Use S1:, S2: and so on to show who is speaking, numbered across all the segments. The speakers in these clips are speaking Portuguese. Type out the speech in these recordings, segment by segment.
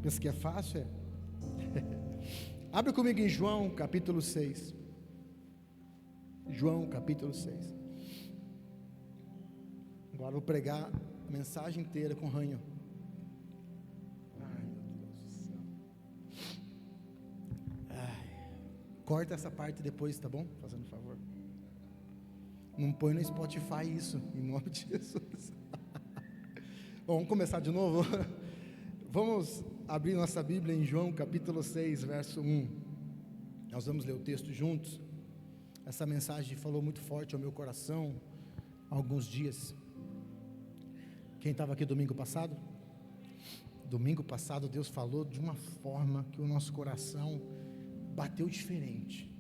S1: Pensa que é fácil? É? Abre comigo em João capítulo 6. João capítulo 6. Agora eu vou pregar a mensagem inteira com ranho. Ai, meu Deus do céu. Corta essa parte depois, tá bom? Fazendo um favor. Não põe no Spotify isso, em nome de Jesus. Bom, vamos começar de novo. Vamos abrir nossa Bíblia em João capítulo 6, verso 1. Nós vamos ler o texto juntos. Essa mensagem falou muito forte ao meu coração há alguns dias. Quem estava aqui domingo passado? Domingo passado Deus falou de uma forma que o nosso coração bateu diferente.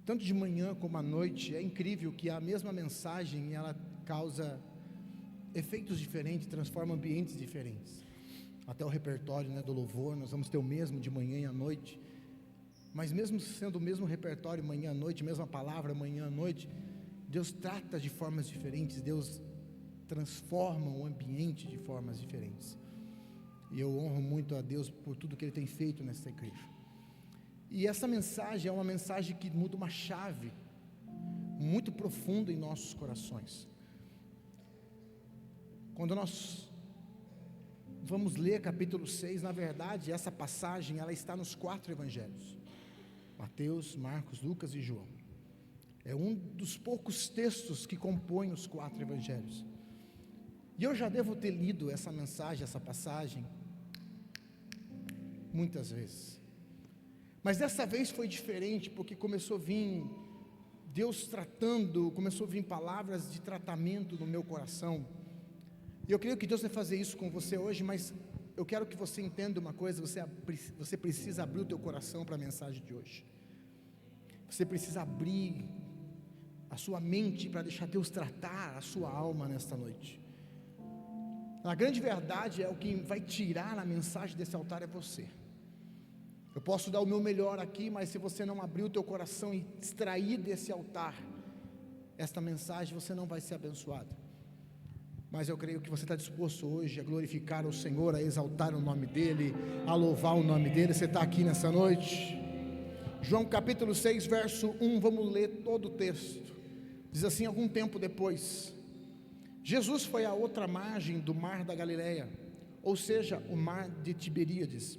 S1: Tanto de manhã como à noite, é incrível que a mesma mensagem, ela causa efeitos diferentes, transforma ambientes diferentes. Até o repertório, do louvor, nós vamos ter o mesmo de manhã e à noite. Mas mesmo sendo o mesmo repertório manhã à noite, mesma palavra manhã à noite, Deus trata de formas diferentes, Deus transforma o ambiente de formas diferentes. E eu honro muito a Deus por tudo que Ele tem feito nessa igreja. E essa mensagem é uma mensagem que muda uma chave muito profunda em nossos corações. Quando nós vamos ler capítulo 6, na verdade, essa passagem, ela está nos 4 evangelhos. Mateus, Marcos, Lucas e João. É um dos poucos textos que compõem os 4 evangelhos. E eu já devo ter lido essa mensagem, essa passagem, muitas vezes. Mas dessa vez foi diferente, porque começou a vir Deus tratando, começou a vir palavras de tratamento no meu coração. E eu creio que Deus vai fazer isso com você hoje, mas eu quero que você entenda uma coisa, você precisa abrir o teu coração para a mensagem de hoje. Você precisa abrir a sua mente para deixar Deus tratar a sua alma nesta noite. A grande verdade é o que vai tirar a mensagem desse altar é você. Eu posso dar o meu melhor aqui, mas se você não abrir o teu coração e extrair desse altar esta mensagem, você não vai ser abençoado. Mas eu creio que você está disposto hoje a glorificar o Senhor, a exaltar o nome dEle, a louvar o nome dEle. Você está aqui nessa noite? João capítulo 6, verso 1, vamos ler todo o texto. Diz assim: algum tempo depois, Jesus foi à outra margem do mar da Galileia, ou seja, o mar de Tiberíades.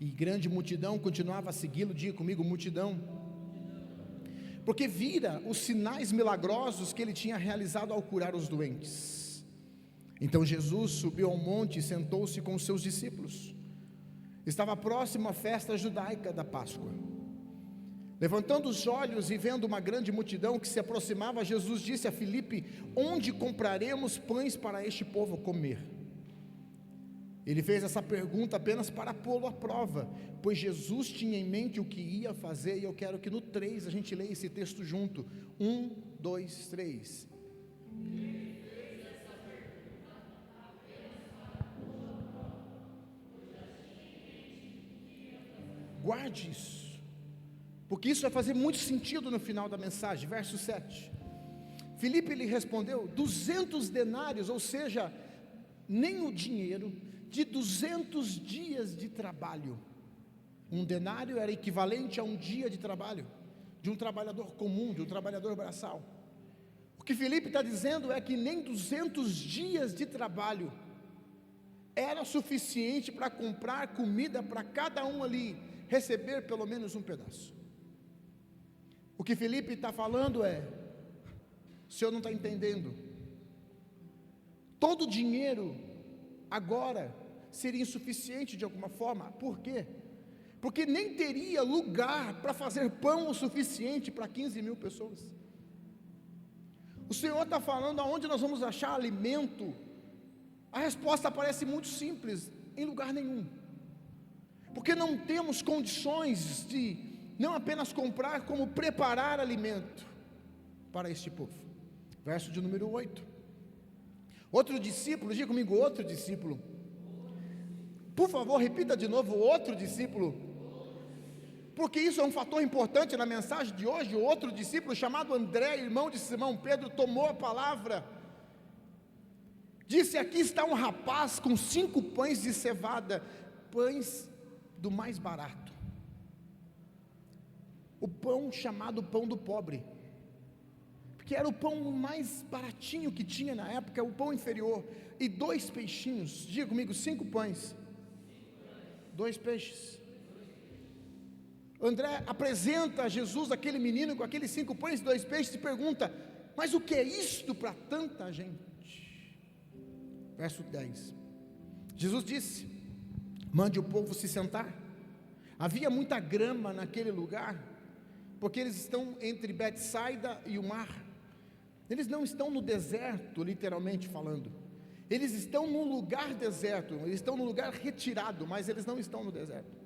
S1: E grande multidão continuava a segui-lo. Diga comigo, multidão. Porque vira os sinais milagrosos que ele tinha realizado ao curar os doentes. Então Jesus subiu ao monte e sentou-se com os seus discípulos. Estava próximo à festa judaica da Páscoa. Levantando os olhos e vendo uma grande multidão que se aproximava, Jesus disse a Filipe: onde compraremos pães para este povo comer? Ele fez essa pergunta apenas para pô-lo à prova, pois Jesus tinha em mente o que ia fazer. E eu quero que no 3 a gente leia esse texto junto. 1, 2, 3. Guarde isso, porque isso vai fazer muito sentido no final da mensagem. Verso 7. Filipe lhe respondeu: 200 denários, ou seja, nem o dinheiro de 200 dias de trabalho. Um denário era equivalente a um dia de trabalho de um trabalhador comum, de um trabalhador braçal. O que Filipe está dizendo é que nem 200 dias de trabalho era suficiente para comprar comida para cada um ali receber pelo menos um pedaço. O que Filipe está falando é: o senhor não está entendendo, todo o dinheiro agora seria insuficiente de alguma forma. Por quê? Porque nem teria lugar para fazer pão o suficiente para 15 mil pessoas. O Senhor está falando aonde nós vamos achar alimento. A resposta parece muito simples: em lugar nenhum. Porque não temos condições de não apenas comprar, como preparar alimento para este povo. Verso de número 8. Outro discípulo, diga comigo, outro discípulo. Por favor, repita de novo, outro discípulo. Porque isso é um fator importante na mensagem de hoje. O outro discípulo, chamado André, irmão de Simão Pedro, tomou a palavra, Disse: aqui está um rapaz com 5 pães de cevada, pães do mais barato, o pão chamado pão do pobre, porque era o pão mais baratinho que tinha na época, o pão inferior, e 2 peixinhos. Diga comigo: 5 pães, 2 peixes. André apresenta a Jesus aquele menino com aqueles 5 pães e 2 peixes e pergunta: mas o que é isto para tanta gente? Verso 10, Jesus disse: mande o povo se sentar. Havia muita grama naquele lugar, porque eles estão entre Betsaida e o mar. Eles não estão no deserto, literalmente falando. Eles estão num lugar deserto, eles estão num lugar retirado, mas eles não estão no deserto.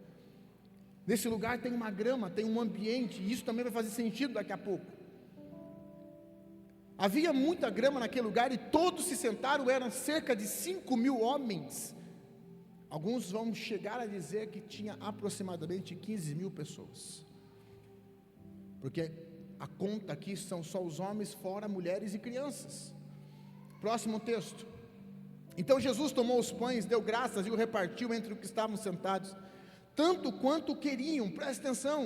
S1: Nesse lugar tem uma grama, tem um ambiente, e isso também vai fazer sentido daqui a pouco. Havia muita grama naquele lugar e todos se sentaram, eram cerca de 5.000 homens. Alguns vão chegar a dizer que tinha aproximadamente 15.000 pessoas, porque a conta aqui são só os homens, fora mulheres e crianças. Próximo texto. Então Jesus tomou os pães, deu graças e o repartiu entre os que estavam sentados, tanto quanto queriam. Presta atenção,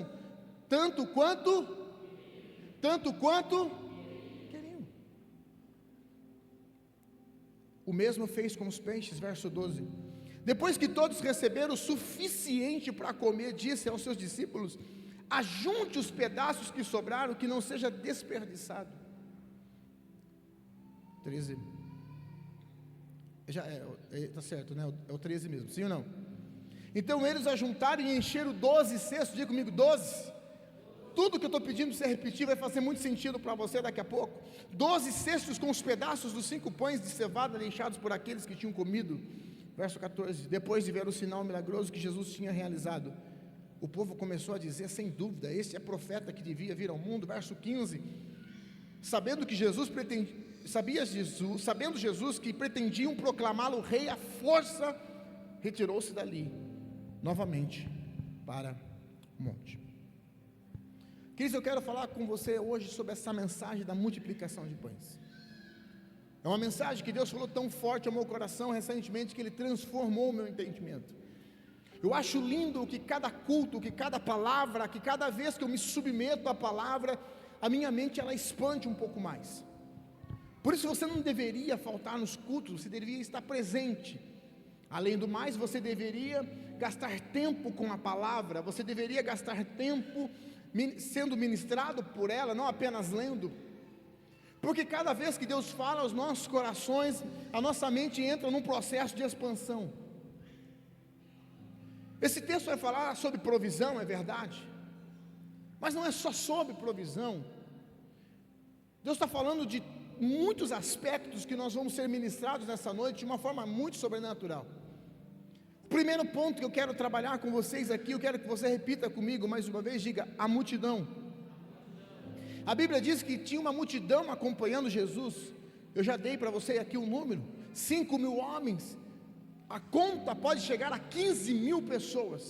S1: tanto quanto queriam. O mesmo fez com os peixes. Verso 12. Depois que todos receberam o suficiente para comer, disse aos seus discípulos: ajunte os pedaços que sobraram, que não seja desperdiçado. 13. Já está certo, né? É o 13 mesmo, sim ou não? Então eles ajuntaram e encheram 12 cestos. Diga comigo: 12. Tudo que eu estou pedindo para você repetir vai fazer muito sentido para você daqui a pouco. 12 cestos com os pedaços dos 5 pães de cevada deixados por aqueles que tinham comido. Verso 14. Depois de ver o sinal milagroso que Jesus tinha realizado, o povo começou a dizer: sem dúvida, este é profeta que devia vir ao mundo. Verso 15. Sabendo Jesus que pretendiam proclamá-lo rei à força, retirou-se dali novamente para o monte. Queridos, eu quero falar com você hoje sobre essa mensagem da multiplicação de pães. É uma mensagem que Deus falou tão forte ao meu coração recentemente, que Ele transformou o meu entendimento. Eu acho lindo que cada culto, que cada palavra, que cada vez que eu me submeto à palavra, a minha mente ela expande um pouco mais. Por isso você não deveria faltar nos cultos, você deveria estar presente. Além do mais, você deveria gastar tempo com a palavra, você deveria gastar tempo sendo ministrado por ela, não apenas lendo. Porque cada vez que Deus fala aos nossos corações, a nossa mente entra num processo de expansão. Esse texto vai falar sobre provisão, é verdade, mas não é só sobre provisão. Deus está falando de muitos aspectos que nós vamos ser ministrados nessa noite de uma forma muito sobrenatural. O primeiro ponto que eu quero trabalhar com vocês aqui, eu quero que você repita comigo mais uma vez, diga: a multidão. A Bíblia diz que tinha uma multidão acompanhando Jesus. Eu já dei para você aqui um número: 5.000 homens. A conta pode chegar a 15.000 pessoas.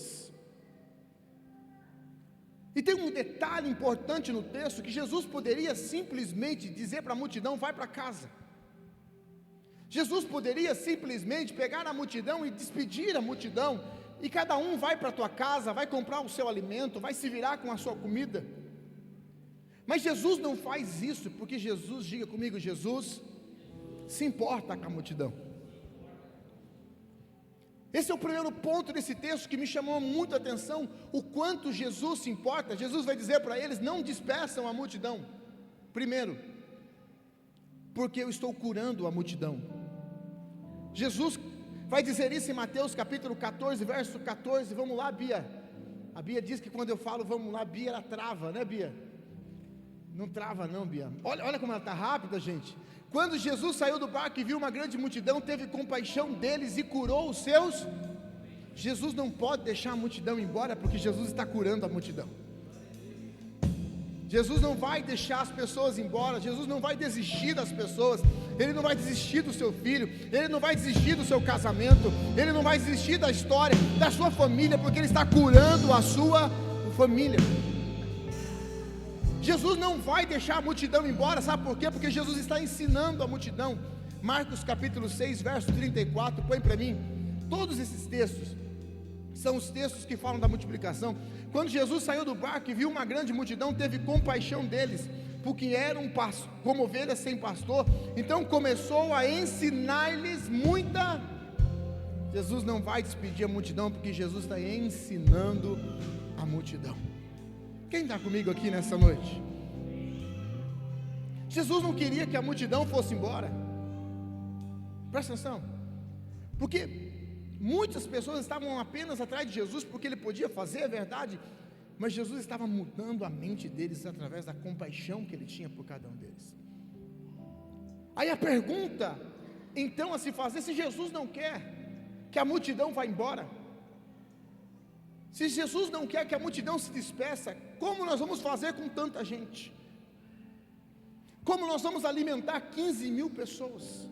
S1: E tem um detalhe importante no texto, que Jesus poderia simplesmente dizer para a multidão: vai para casa. Jesus poderia simplesmente pegar a multidão e despedir a multidão, e cada um vai para a tua casa, vai comprar o seu alimento, vai se virar com a sua comida. Mas Jesus não faz isso, porque Jesus, diga comigo, Jesus se importa com a multidão. Esse é o primeiro ponto desse texto que me chamou muito a atenção, o quanto Jesus se importa. Jesus vai dizer para eles: não dispersam a multidão. Primeiro, porque eu estou curando a multidão. Jesus vai dizer isso em Mateus capítulo 14, verso 14. Vamos lá, Bia. A Bia diz que quando eu falo vamos lá, Bia, ela trava, né, Bia? Não trava não, Bia. Olha como ela está rápida, gente. Quando Jesus saiu do barco e viu uma grande multidão, teve compaixão deles e curou os seus. Jesus não pode deixar a multidão embora, porque Jesus está curando a multidão. Jesus não vai deixar as pessoas embora, Jesus não vai desistir das pessoas, Ele não vai desistir do seu filho, Ele não vai desistir do seu casamento, Ele não vai desistir da história, da sua família, porque Ele está curando a sua família. Jesus não vai deixar a multidão embora, sabe por quê? Porque Jesus está ensinando a multidão. Marcos capítulo 6, verso 34, põe para mim. Todos esses textos são os textos que falam da multiplicação. Quando Jesus saiu do barco e viu uma grande multidão, teve compaixão deles, porque eram como ovelhas sem pastor. Então começou a ensinar-lhes muita. Jesus não vai despedir a multidão, porque Jesus está ensinando a multidão. Quem está comigo aqui nessa noite? Jesus não queria que a multidão fosse embora. Presta atenção, porque muitas pessoas estavam apenas atrás de Jesus, porque Ele podia fazer, é verdade, mas Jesus estava mudando a mente deles, através da compaixão que Ele tinha por cada um deles. Aí a pergunta, então, a se fazer: se Jesus não quer que a multidão vá embora, se Jesus não quer que a multidão se despeça, como nós vamos fazer com tanta gente? Como nós vamos alimentar 15 mil pessoas?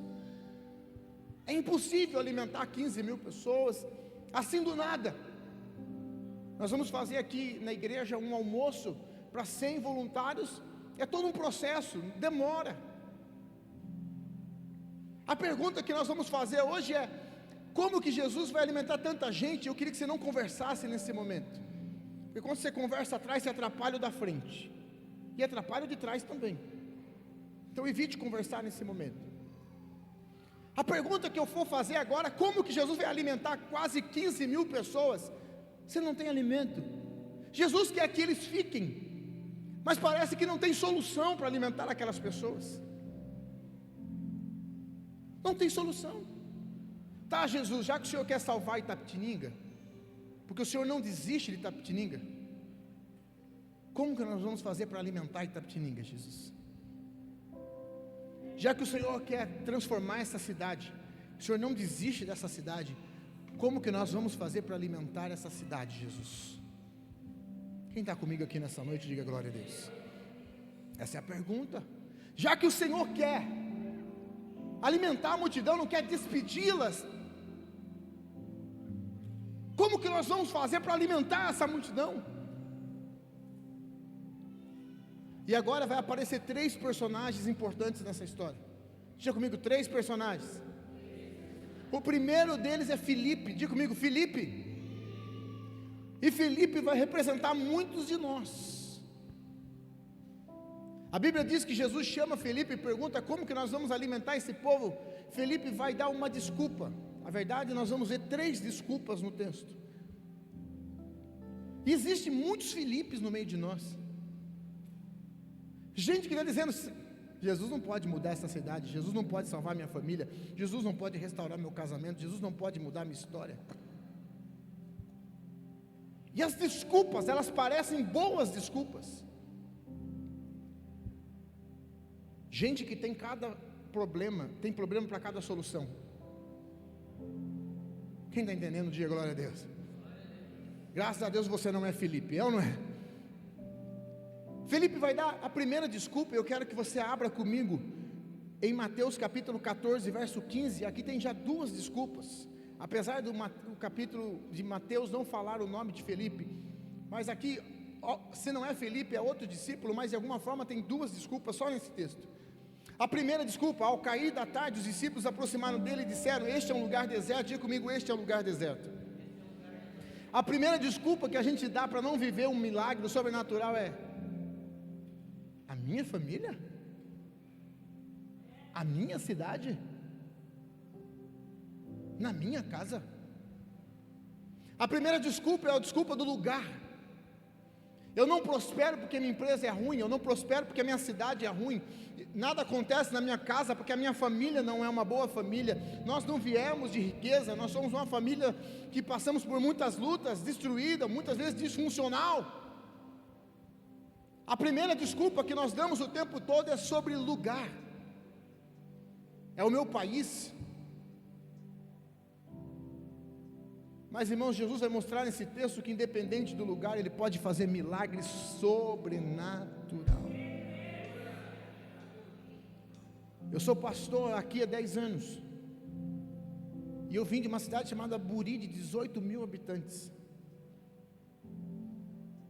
S1: É impossível alimentar 15 mil pessoas assim do nada. Nós vamos fazer aqui na igreja um almoço para 100 voluntários, é todo um processo, demora. A pergunta que nós vamos fazer hoje é: como que Jesus vai alimentar tanta gente? Eu queria que você não conversasse nesse momento, porque quando você conversa atrás, você atrapalha o da frente, e atrapalha o de trás também. Então evite conversar nesse momento. A pergunta que eu for fazer agora: como que Jesus vai alimentar quase 15 mil pessoas, se não tem alimento? Jesus quer que eles fiquem, mas parece que não tem solução para alimentar aquelas pessoas. Não tem solução. Tá, Jesus, já que o Senhor quer salvar Itapetininga, porque o Senhor não desiste de Itapetininga, como que nós vamos fazer para alimentar Itapetininga, Jesus? Já que o Senhor quer transformar essa cidade, o Senhor não desiste dessa cidade, como que nós vamos fazer para alimentar essa cidade, Jesus? Quem está comigo aqui nessa noite, diga glória a Deus. Essa é a pergunta. Já que o Senhor quer alimentar a multidão, não quer despedi-las, como que nós vamos fazer para alimentar essa multidão? E agora vai aparecer 3 personagens importantes nessa história. Diga comigo, 3 personagens. O primeiro deles é Filipe. Diga comigo, Filipe. E Filipe vai representar muitos de nós. A Bíblia diz que Jesus chama Filipe e pergunta: como que nós vamos alimentar esse povo? Filipe vai dar uma desculpa. Na verdade, nós vamos ver 3 desculpas no texto. E existem muitos Filipes no meio de nós. Gente que está dizendo: Jesus não pode mudar essa cidade, Jesus não pode salvar minha família, Jesus não pode restaurar meu casamento, Jesus não pode mudar minha história. E as desculpas, elas parecem boas desculpas. Gente que tem cada problema, tem problema para cada solução. Quem está entendendo, diga glória a Deus. Graças a Deus você não é Filipe, é ou não é? Filipe vai dar a primeira desculpa. Eu quero que você abra comigo em Mateus capítulo 14, verso 15. Aqui tem já 2 desculpas, apesar do capítulo de Mateus não falar o nome de Filipe, mas aqui, se não é Filipe, é outro discípulo, mas de alguma forma tem 2 desculpas só nesse texto. A primeira desculpa: ao cair da tarde, os discípulos aproximaram dele e disseram: este é um lugar deserto. Diga comigo, este é um lugar deserto. A primeira desculpa que a gente dá para não viver um milagre sobrenatural é: a minha família? A minha cidade? Na minha casa? A primeira desculpa é a desculpa do lugar. Eu não prospero porque minha empresa é ruim, eu não prospero porque a minha cidade é ruim, nada acontece na minha casa porque a minha família não é uma boa família. Nós não viemos de riqueza, nós somos uma família que passamos por muitas lutas, destruída, muitas vezes disfuncional. A primeira desculpa que nós damos o tempo todo é sobre lugar. É o meu país. Mas, irmãos, Jesus vai mostrar nesse texto que independente do lugar, Ele pode fazer milagres sobrenatural. Eu sou pastor aqui há 10 anos, e eu vim de uma cidade chamada Buri, de 18 mil habitantes.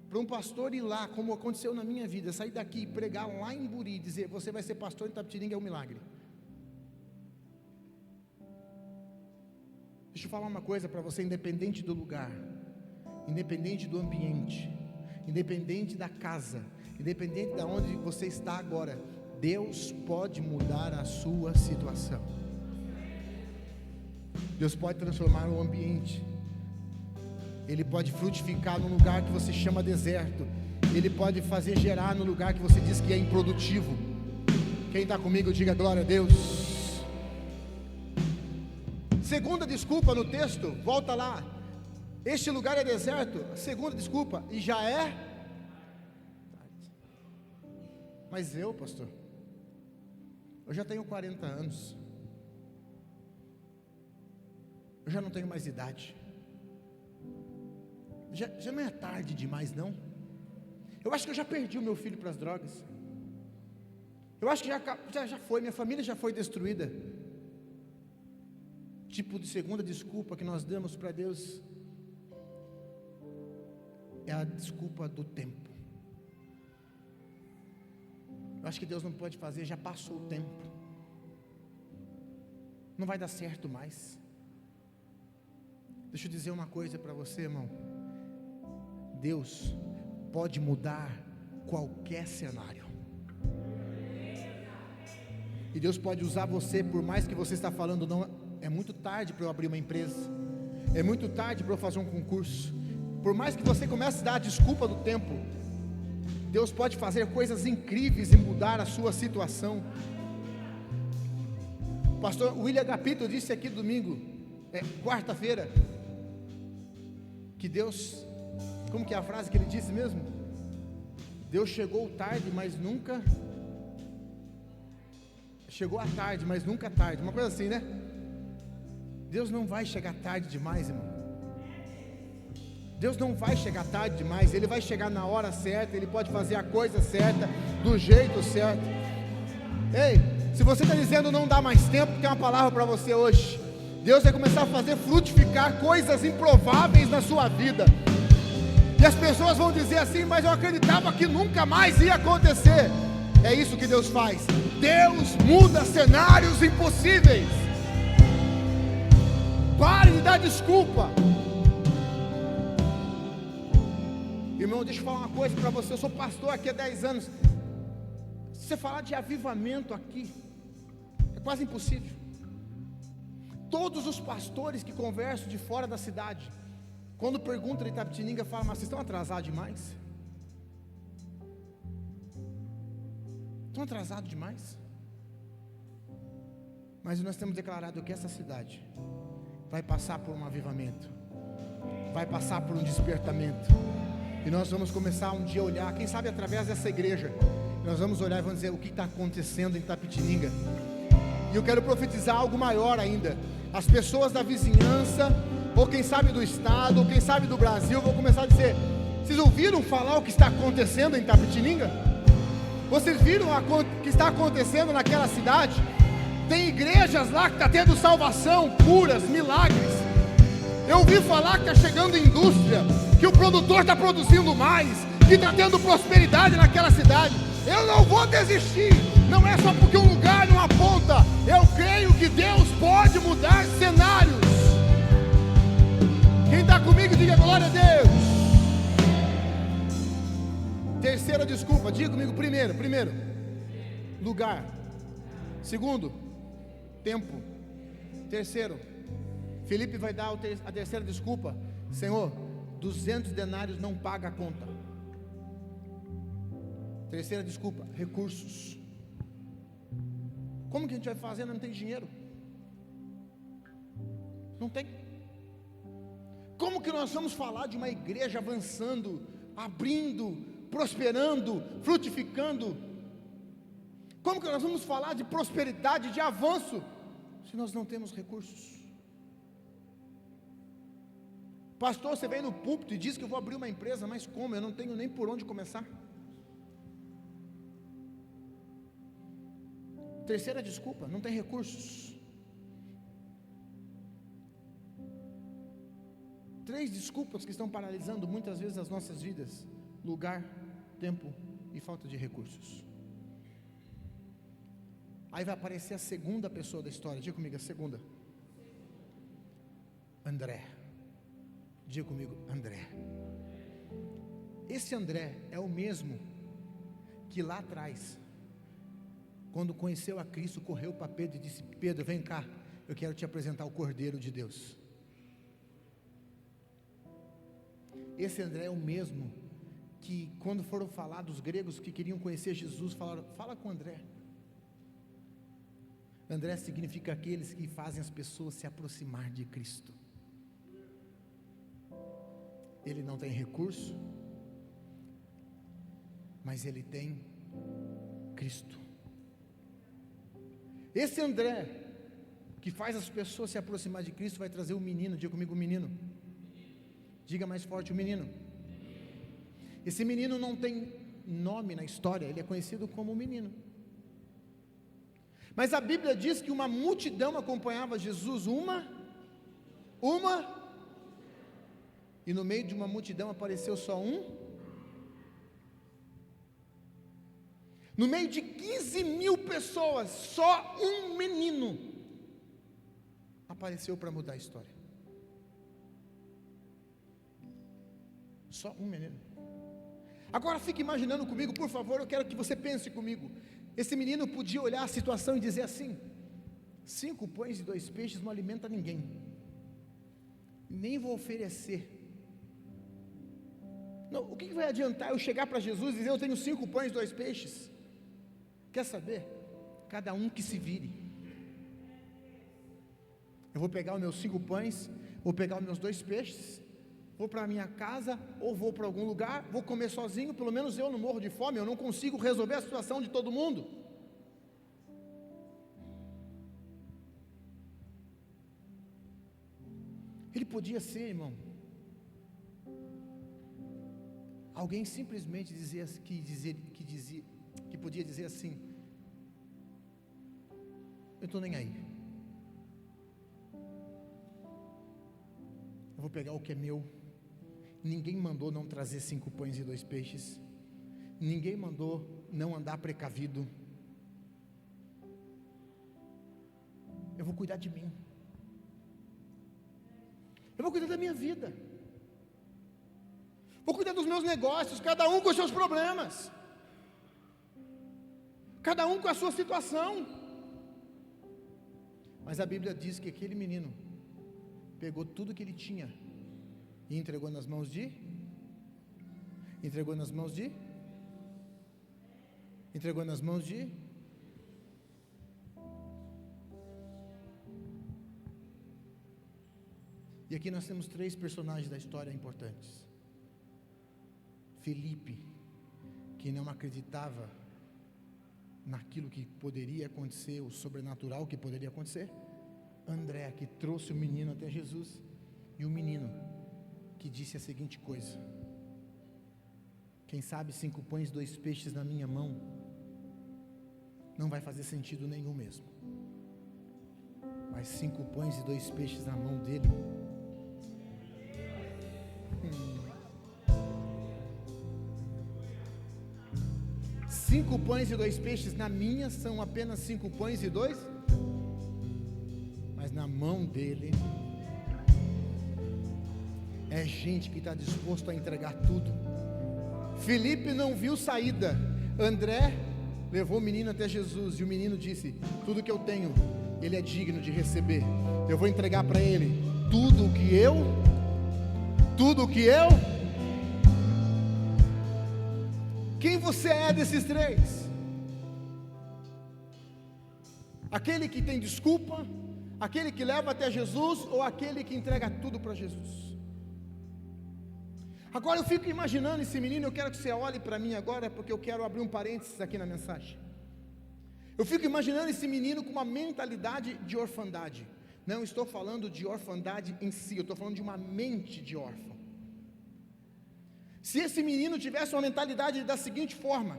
S1: Para um pastor ir lá, como aconteceu na minha vida, sair daqui e pregar lá em Buri, dizer: você vai ser pastor em Itapetininga, é um milagre. Deixa eu falar uma coisa para você, independente do lugar, independente do ambiente, independente da casa, independente de onde você está agora, Deus pode mudar a sua situação. Deus pode transformar o ambiente. Ele pode frutificar no lugar que você chama deserto. Ele pode fazer gerar no lugar que você diz que é improdutivo. Quem está comigo, diga glória a Deus. Segunda desculpa no texto, volta lá. Este lugar é deserto. Segunda desculpa, e já é. Mas eu, pastor, eu já tenho 40 anos. Eu já não tenho mais idade. Já não é tarde demais, não. Eu acho que eu já perdi o meu filho para as drogas. Eu acho que já foi, minha família já foi destruída. Tipo de segunda desculpa que nós damos para Deus é a desculpa do tempo. Eu acho que Deus não pode fazer, já passou o tempo. Não vai dar certo mais. Deixa eu dizer uma coisa para você, irmão. Deus pode mudar qualquer cenário. E Deus pode usar você, por mais que você está falando, não, é muito tarde para eu abrir uma empresa, é muito tarde para eu fazer um concurso. Por mais que você comece a dar a desculpa do tempo, Deus pode fazer coisas incríveis e mudar a sua situação. O pastor William Agapito disse aqui domingo, quarta-feira, que Deus, como que é a frase que ele disse mesmo? Deus chegou tarde, mas nunca chegou à tarde, mas nunca tarde, uma coisa assim, né? Deus não vai chegar tarde demais, irmão. Deus não vai chegar tarde demais, Ele vai chegar na hora certa, Ele pode fazer a coisa certa, do jeito certo. Ei, se você está dizendo não dá mais tempo, tem uma palavra para você hoje. Deus vai começar a fazer frutificar coisas improváveis na sua vida. E as pessoas vão dizer assim, mas eu acreditava que nunca mais ia acontecer. É isso que Deus faz. Deus muda cenários impossíveis. Pare de dar desculpa. Irmão, deixa eu falar uma coisa para você. Eu sou pastor aqui há 10 anos. Se você falar de avivamento aqui, é quase impossível. Todos os pastores que conversam de fora da cidade, quando perguntam em Itapetininga, falam, mas vocês estão atrasados demais? Estão atrasados demais? Mas nós temos declarado que essa cidade vai passar por um avivamento, vai passar por um despertamento, e nós vamos começar um dia a olhar, quem sabe através dessa igreja, nós vamos olhar e vamos dizer o que está acontecendo em Itapetininga. E eu quero profetizar algo maior ainda. As pessoas da vizinhança, ou quem sabe do estado, ou quem sabe do Brasil, vão começar a dizer, vocês ouviram falar o que está acontecendo em Itapetininga? Vocês viram o que está acontecendo naquela cidade? Tem igrejas lá que está tendo salvação, curas, milagres. Eu ouvi falar que está chegando indústria, que o produtor está produzindo mais, que está tendo prosperidade naquela cidade. Eu não vou desistir, não é só porque um lugar não aponta. Eu creio que Deus pode mudar cenários. Quem está comigo, diga glória a Deus. Terceira desculpa, diga comigo. Primeiro, lugar. Segundo, tempo. Terceiro, Felipe vai dar a terceira desculpa. Senhor, 200 denários não paga a conta. Terceira desculpa, recursos. Como que a gente vai fazer? Não tem dinheiro. Não tem. Como que nós vamos falar de uma igreja avançando, abrindo, prosperando, frutificando? Como que nós vamos falar de prosperidade, de avanço, se nós não temos recursos? Pastor, você vem no púlpito e diz que eu vou abrir uma empresa, mas como? Eu não tenho nem por onde começar. Terceira desculpa, não tem recursos. 3 desculpas que estão paralisando muitas vezes as nossas vidas: lugar, tempo e falta de recursos. Aí vai aparecer a segunda pessoa da história, diga comigo, a segunda. André. Diga comigo, André. Esse André é o mesmo que lá atrás, quando conheceu a Cristo, correu para Pedro e disse: Pedro, vem cá, eu quero te apresentar o Cordeiro de Deus. Esse André é o mesmo que, quando foram falar dos gregos que queriam conhecer Jesus, falaram: fala com André. André significa aqueles que fazem as pessoas se aproximar de Cristo. Ele não tem recurso, mas ele tem Cristo. Esse André, que faz as pessoas se aproximar de Cristo, vai trazer o menino. Diga comigo, o menino. Diga mais forte, o menino. Esse menino não tem nome na história, ele é conhecido como o menino. Mas a Bíblia diz que uma multidão acompanhava Jesus, e no meio de uma multidão apareceu só um. No meio de 15.000 pessoas, só um menino apareceu para mudar a história. Só um menino. Agora fique imaginando comigo, por favor, eu quero que você pense comigo. Esse menino podia olhar a situação e dizer assim: 5 pães e 2 peixes não alimenta ninguém, nem vou oferecer. Não, o que vai adiantar eu chegar para Jesus e dizer: eu tenho 5 pães e 2 peixes? Quer saber? Cada um que se vire. Eu vou pegar os meus 5 pães, vou pegar os meus 2 peixes, vou para a minha casa, ou vou para algum lugar, vou comer sozinho, pelo menos eu não morro de fome, eu não consigo resolver a situação de todo mundo. Ele podia ser, irmão, alguém simplesmente que podia dizer assim: eu estou nem aí, eu vou pegar o que é meu. Ninguém mandou não trazer 5 pães e 2 peixes, ninguém mandou não andar precavido. Eu vou cuidar de mim, eu vou cuidar da minha vida, vou cuidar dos meus negócios, cada um com os seus problemas, cada um com a sua situação. Mas a Bíblia diz que aquele menino pegou tudo que ele tinha e entregou nas mãos de E aqui nós temos 3 personagens da história importantes. Felipe, que não acreditava naquilo que poderia acontecer, o sobrenatural que poderia acontecer. André, que trouxe o menino até Jesus, e o menino que disse a seguinte coisa: quem sabe 5 pães e 2 peixes na minha mão não vai fazer sentido nenhum mesmo, mas 5 pães e 2 peixes na mão dele, 5 pães e 2 peixes na minha são apenas 5 pães e 2, mas na mão dele é gente que está disposto a entregar tudo. Felipe não viu saída. André levou o menino até Jesus, e o menino disse: tudo que eu tenho, ele é digno de receber. Eu vou entregar para ele tudo o que eu. Quem você é desses 3? Aquele que tem desculpa, aquele que leva até Jesus, ou aquele que entrega tudo para Jesus? Agora eu fico imaginando esse menino. Eu quero que você olhe para mim agora, porque eu quero abrir um parênteses aqui na mensagem. Eu fico imaginando esse menino com uma mentalidade de orfandade. Não estou falando de orfandade em si, eu estou falando de uma mente de órfão. Se esse menino tivesse uma mentalidade da seguinte forma,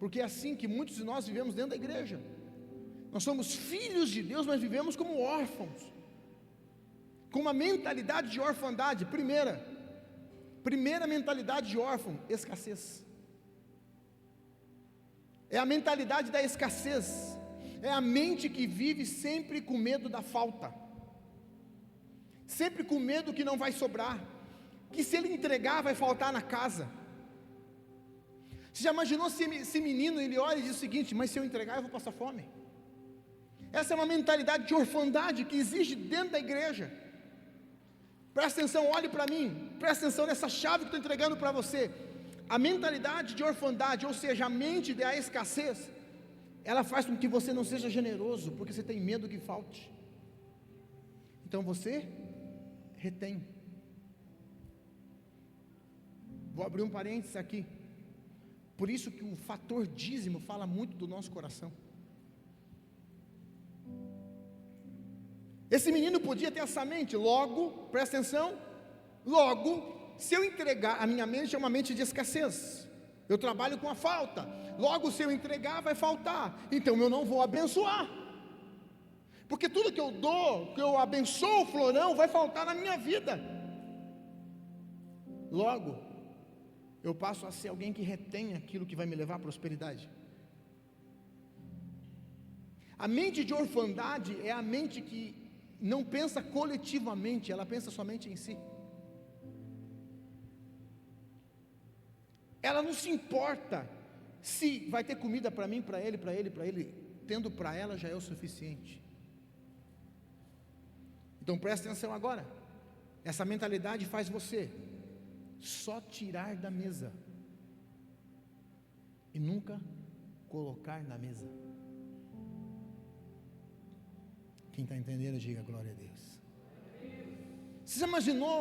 S1: porque é assim que muitos de nós vivemos dentro da igreja. Nós somos filhos de Deus, mas vivemos como órfãos, com uma mentalidade de orfandade. Primeira mentalidade de órfão: escassez. É a mentalidade da escassez. É a mente que vive sempre com medo da falta. sempre com medo que não vai sobrar, que se ele entregar vai faltar na casa. Você já imaginou se esse menino, ele olha e diz o seguinte: mas se eu entregar eu vou passar fome? Essa é uma mentalidade de orfandade que existe dentro da igreja. Presta atenção, olhe para mim, presta atenção nessa chave que estou entregando para você. A mentalidade de orfandade, ou seja, a mente da escassez, ela faz com que você não seja generoso, porque você tem medo que falte. Então você retém. Vou abrir um parênteses aqui. Por isso que o fator dízimo fala muito do nosso coração. Esse menino podia ter essa mente, logo, presta atenção, logo, se eu entregar, a minha mente é uma mente de escassez, eu trabalho com a falta, logo se eu entregar vai faltar, então eu não vou abençoar, porque tudo que eu dou, que eu abençoo o florão, vai faltar na minha vida. Logo, eu passo a ser alguém que retém aquilo que vai me levar à prosperidade. A mente de orfandade é a mente que não pensa coletivamente, ela pensa somente em si. Ela não se importa se vai ter comida para mim, para ele, tendo para ela já é o suficiente. Então presta atenção agora, essa mentalidade faz você só tirar da mesa e nunca colocar na mesa. Quem está entendendo, diga glória a Deus. Você já imaginou,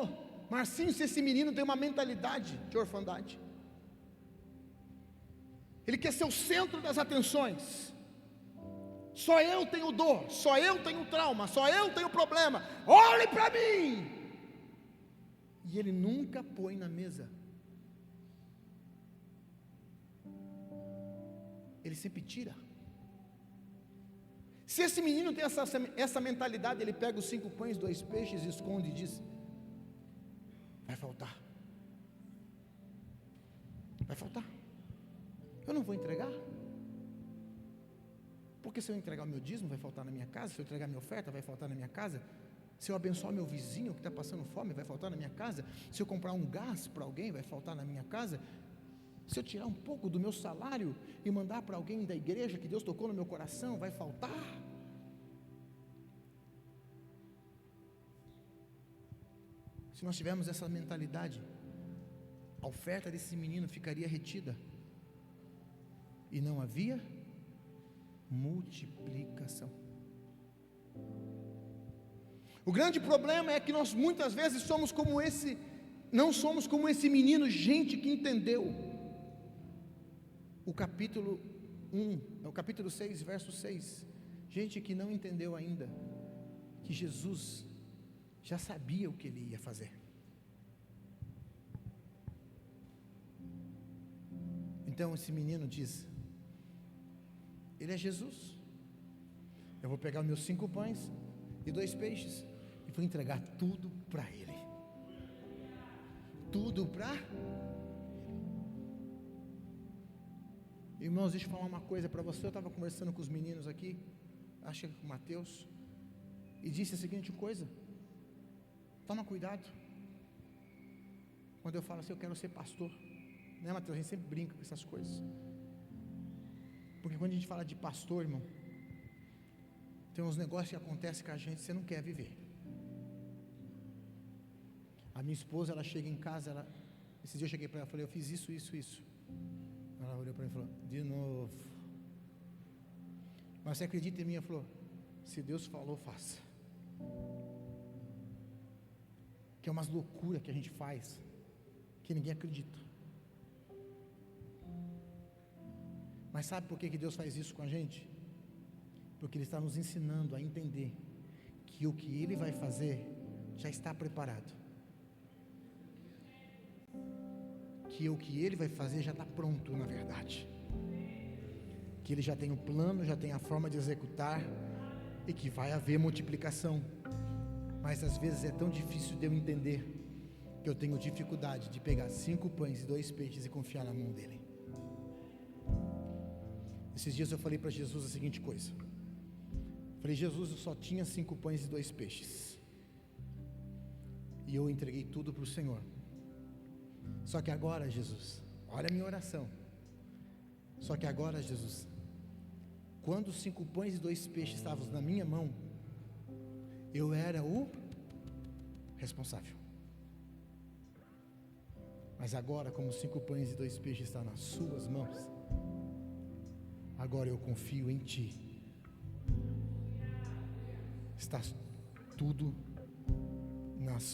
S1: Marcinho, se esse menino tem uma mentalidade de orfandade? Ele quer ser o centro das atenções. Só eu tenho dor, só eu tenho trauma, só eu tenho problema. Olhe para mim! E ele nunca põe na mesa. Ele sempre tira. Se esse menino tem essa mentalidade, ele pega os 5 pães, 2 peixes, esconde e diz: vai faltar. Vai faltar. Eu não vou entregar. Porque se eu entregar o meu dízimo, vai faltar na minha casa. Se eu entregar minha oferta, vai faltar na minha casa. Se eu abençoar meu vizinho que está passando fome, vai faltar na minha casa. Se eu comprar um gás para alguém, vai faltar na minha casa. Se eu tirar um pouco do meu salário e mandar para alguém da igreja que Deus tocou no meu coração, vai faltar. Se nós tivermos essa mentalidade, a oferta desse menino ficaria retida e não havia multiplicação. O grande problema é que nós muitas vezes não somos como esse menino, gente que entendeu. O capítulo 1, o capítulo 6, verso 6, gente que não entendeu ainda que Jesus já sabia o que ele ia fazer. Então esse menino diz: ele é Jesus, eu vou pegar os meus 5 pães e 2 peixes e vou entregar tudo para ele, tudo para. Irmãos, deixa eu falar uma coisa para você. Eu estava conversando com os meninos aqui, acho que com o Mateus, e disse a seguinte coisa: toma cuidado quando eu falo assim, eu quero ser pastor, né, Mateus? A gente sempre brinca com essas coisas, porque quando a gente fala de pastor, irmão, tem uns negócios que acontecem com a gente, você não quer viver. A minha esposa, ela chega em casa, esse dia eu cheguei para ela e falei: eu fiz isso. Ela olhou para mim e falou: de novo. Mas você acredita em mim? Ela falou: se Deus falou, faça. Que é umas loucuras que a gente faz, que ninguém acredita. Mas sabe por que Deus faz isso com a gente? Porque Ele está nos ensinando a entender que o que Ele vai fazer já está preparado, que o que Ele vai fazer já está pronto, na verdade, que Ele já tem o plano, já tem a forma de executar, e que vai haver multiplicação. Mas às vezes é tão difícil de eu entender, que eu tenho dificuldade de pegar 5 pães e 2 peixes e confiar na mão dEle. Esses dias eu falei para Jesus a seguinte coisa: falei: Jesus, eu só tinha 5 pães e 2 peixes, e eu entreguei tudo para o Senhor. Só que agora, Jesus, olha a minha oração. Só que agora, Jesus, quando os 5 pães e 2 peixes estavam na minha mão, eu era o responsável. Mas agora, como 5 pães e 2 peixes estão nas suas mãos, agora eu confio em Ti. Está tudo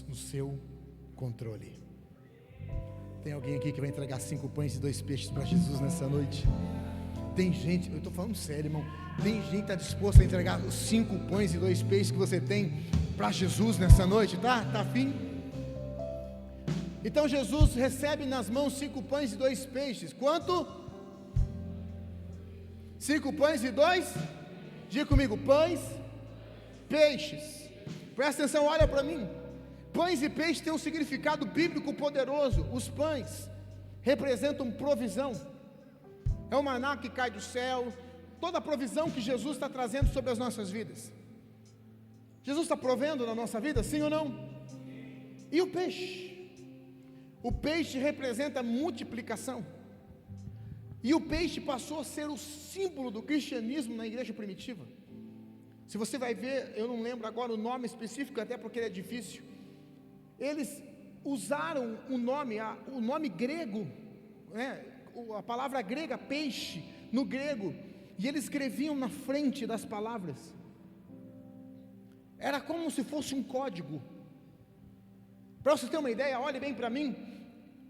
S1: no seu controle. Tem alguém aqui que vai entregar 5 pães e 2 peixes para Jesus nessa noite? Tem gente, eu estou falando sério, irmão. Tem gente que está disposto a entregar os 5 pães e 2 peixes que você tem para Jesus nessa noite, tá? Tá afim? Então Jesus recebe nas mãos 5 pães e 2 peixes. Quanto? 5 pães e 2? Diga comigo, pães, peixes. Presta atenção, olha para mim. Pães e peixes têm um significado bíblico poderoso. Os pães representam provisão. É o maná que cai do céu. Toda a provisão que Jesus está trazendo sobre as nossas vidas. Jesus está provendo na nossa vida, sim ou não? E o peixe? O peixe representa multiplicação. E o peixe passou a ser o símbolo do cristianismo na igreja primitiva. Se você vai ver, eu não lembro agora o nome específico, até porque ele é difícil. Eles usaram o nome grego, né? A palavra grega, peixe, no grego, e eles escreviam na frente das palavras. Era como se fosse um código. Para você ter uma ideia, olhe bem para mim.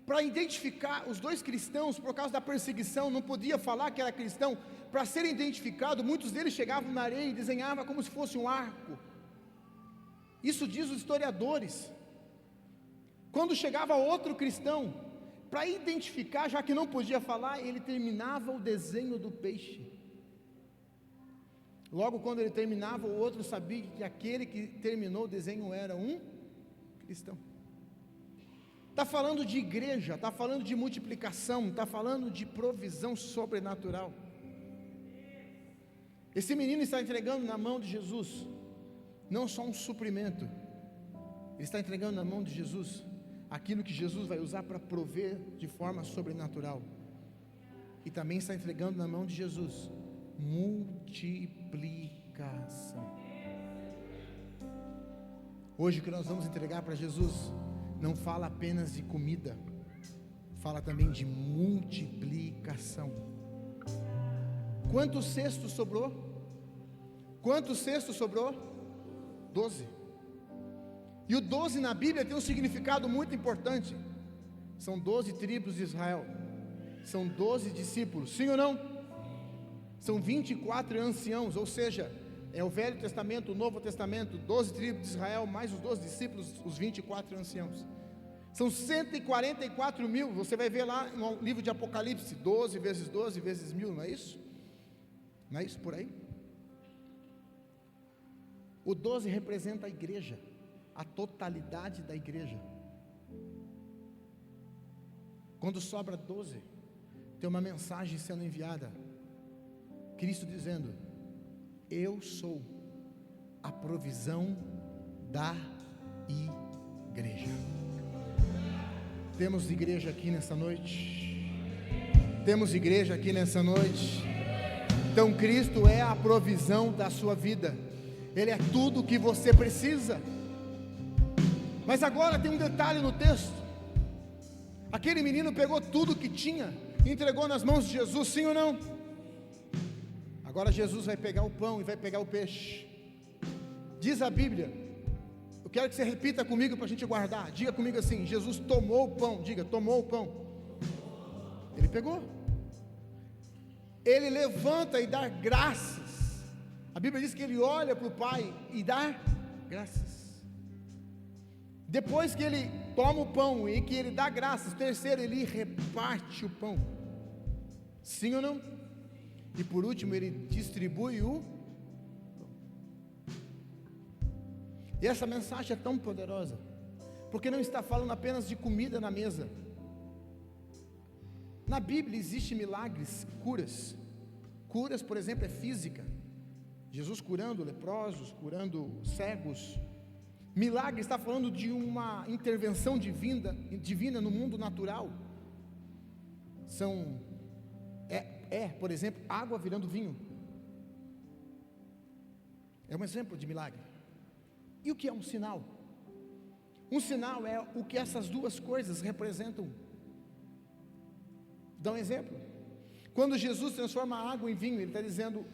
S1: Para identificar os 2 cristãos, por causa da perseguição, não podia falar que era cristão. Para serem identificados, muitos deles chegavam na areia e desenhavam como se fosse um arco. Isso diz os historiadores. Quando chegava outro cristão, para identificar, já que não podia falar, ele terminava o desenho do peixe. Logo quando ele terminava, o outro sabia que aquele que terminou o desenho era um cristão. Está falando de igreja, está falando de multiplicação, está falando de provisão sobrenatural. Esse menino está entregando na mão de Jesus, não só um suprimento, ele está entregando na mão de Jesus aquilo que Jesus vai usar para prover de forma sobrenatural. E também está entregando na mão de Jesus multiplicação. Hoje o que nós vamos entregar para Jesus não fala apenas de comida, fala também de multiplicação. Quantos cestos sobrou? Quantos cestos sobrou? 12. E o 12 na Bíblia tem um significado muito importante. São 12 tribos de Israel. São 12 discípulos, sim ou não? São 24 anciãos, ou seja, é o Velho Testamento, o Novo Testamento, 12 tribos de Israel, mais os 12 discípulos, os 24 anciãos. São 144 mil, você vai ver lá no livro de Apocalipse, 12 vezes 12 vezes 1000, não é isso? Não é isso por aí? O 12 representa a igreja, a totalidade da igreja. Quando sobra 12, tem uma mensagem sendo enviada, Cristo dizendo: eu sou a provisão da igreja. Temos igreja aqui nessa noite? Temos igreja aqui nessa noite? Então Cristo é a provisão da sua vida, Ele é tudo o que você precisa. Mas agora tem um detalhe no texto. Aquele menino pegou tudo que tinha e entregou nas mãos de Jesus, sim ou não? Agora Jesus vai pegar o pão e vai pegar o peixe. Diz a Bíblia, eu quero que você repita comigo para a gente guardar. Diga comigo assim: Jesus tomou o pão. Diga, tomou o pão. Ele pegou. Ele levanta e dá graças. A Bíblia diz que ele olha para o Pai e dá graças. Depois que ele toma o pão e que ele dá graças, terceiro, ele reparte o pão. Sim ou não? E por último, ele distribui o pão. E essa mensagem é tão poderosa, porque não está falando apenas de comida na mesa. Na Bíblia existem milagres, curas. Curas, por exemplo, é física. Jesus curando leprosos, curando cegos. Milagre está falando de uma intervenção divina no mundo natural. Por exemplo, água virando vinho. É um exemplo de milagre. E o que é um sinal? Um sinal é o que essas duas coisas representam. Dá um exemplo. Quando Jesus transforma a água em vinho, Ele está dizendo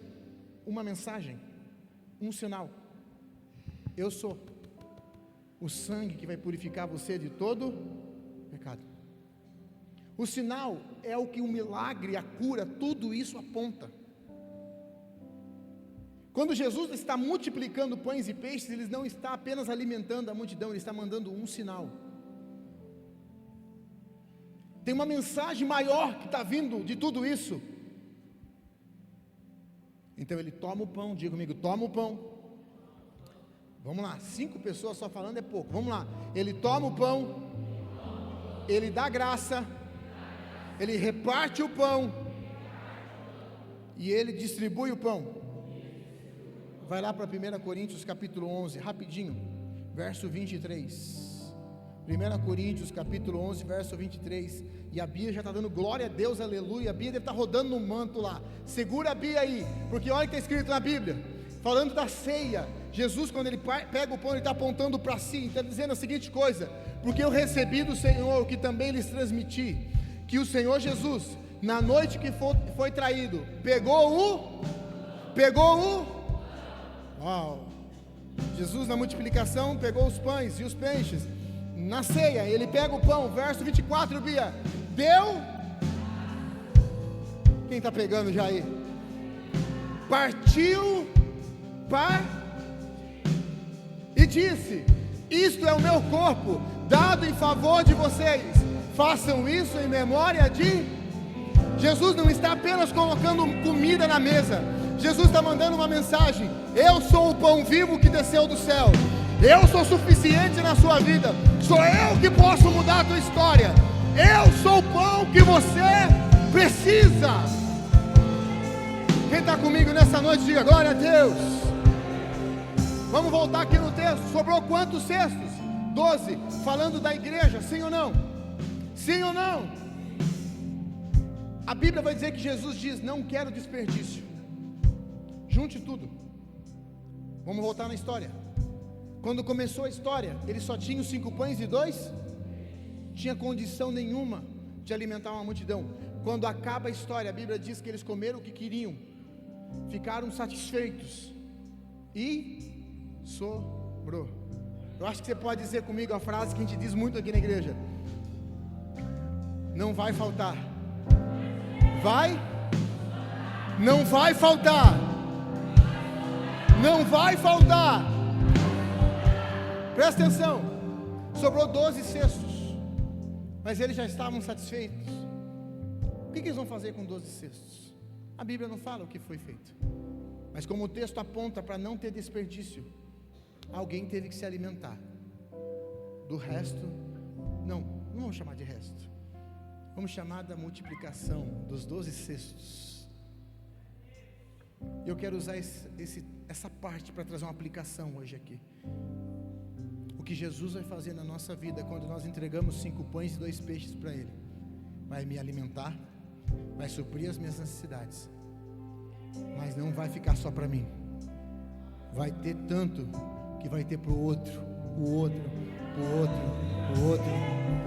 S1: uma mensagem, um sinal. Eu sou o sangue que vai purificar você de todo pecado. O sinal é o que o milagre, a cura, tudo isso aponta. Quando Jesus está multiplicando pães e peixes, Ele não está apenas alimentando a multidão, Ele está mandando um sinal. Tem uma mensagem maior que está vindo de tudo isso. Então Ele toma o pão, diga comigo, toma o pão. Vamos lá, 5 pessoas só falando é pouco, vamos lá. Ele toma o pão, Ele dá graça, Ele reparte o pão, e Ele distribui o pão. Vai lá para 1 Coríntios capítulo 11, rapidinho, verso 23. 1 Coríntios capítulo 11, verso 23. E a Bia já está dando glória a Deus, aleluia. A Bia deve estar rodando no manto lá. Segura a Bia aí, porque olha o que está escrito na Bíblia, falando da ceia. Jesus, quando Ele pega o pão, Ele está apontando para si, está dizendo a seguinte coisa: porque eu recebi do Senhor o que também lhes transmiti, que o Senhor Jesus, na noite que foi traído, pegou o Uau! Jesus na multiplicação pegou os pães e os peixes. Na ceia Ele pega o pão, verso 24, Bia, deu. Quem está pegando já aí? Partiu e disse: isto é o meu corpo, dado em favor de vocês, façam isso em memória de... Jesus não está apenas colocando comida na mesa, Jesus está mandando uma mensagem: eu sou o pão vivo que desceu do céu, eu sou suficiente na sua vida, sou eu que posso mudar a tua história, eu sou o pão que você precisa. Quem está comigo nessa noite, diga glória a Deus. Vamos voltar aqui no texto. Sobrou quantos cestos? 12, falando da igreja, sim ou não? Sim ou não? A Bíblia vai dizer que Jesus diz: não quero desperdício, junte tudo. Vamos voltar na história. Quando começou a história, ele só tinha os 5 pães e 2, tinha condição nenhuma de alimentar uma multidão. Quando acaba a história, a Bíblia diz que eles comeram o que queriam, ficaram satisfeitos e sobrou. Eu acho que você pode dizer comigo a frase que a gente diz muito aqui na igreja: não vai faltar. Não vai faltar. Não vai faltar. Presta atenção. Sobrou 12 cestos, mas eles já estavam satisfeitos. O que eles vão fazer com 12 cestos? A Bíblia não fala o que foi feito, mas como o texto aponta para não ter desperdício, alguém teve que se alimentar. Do resto, não vamos chamar de resto, vamos chamar da multiplicação dos 12 cestos. Eu quero usar essa parte para trazer uma aplicação hoje aqui. O que Jesus vai fazer na nossa vida quando nós entregamos 5 pães e 2 peixes para Ele? Vai me alimentar, vai suprir as minhas necessidades, mas não vai ficar só para mim. Vai ter tanto que vai ter para o outro, o outro, o outro, o outro,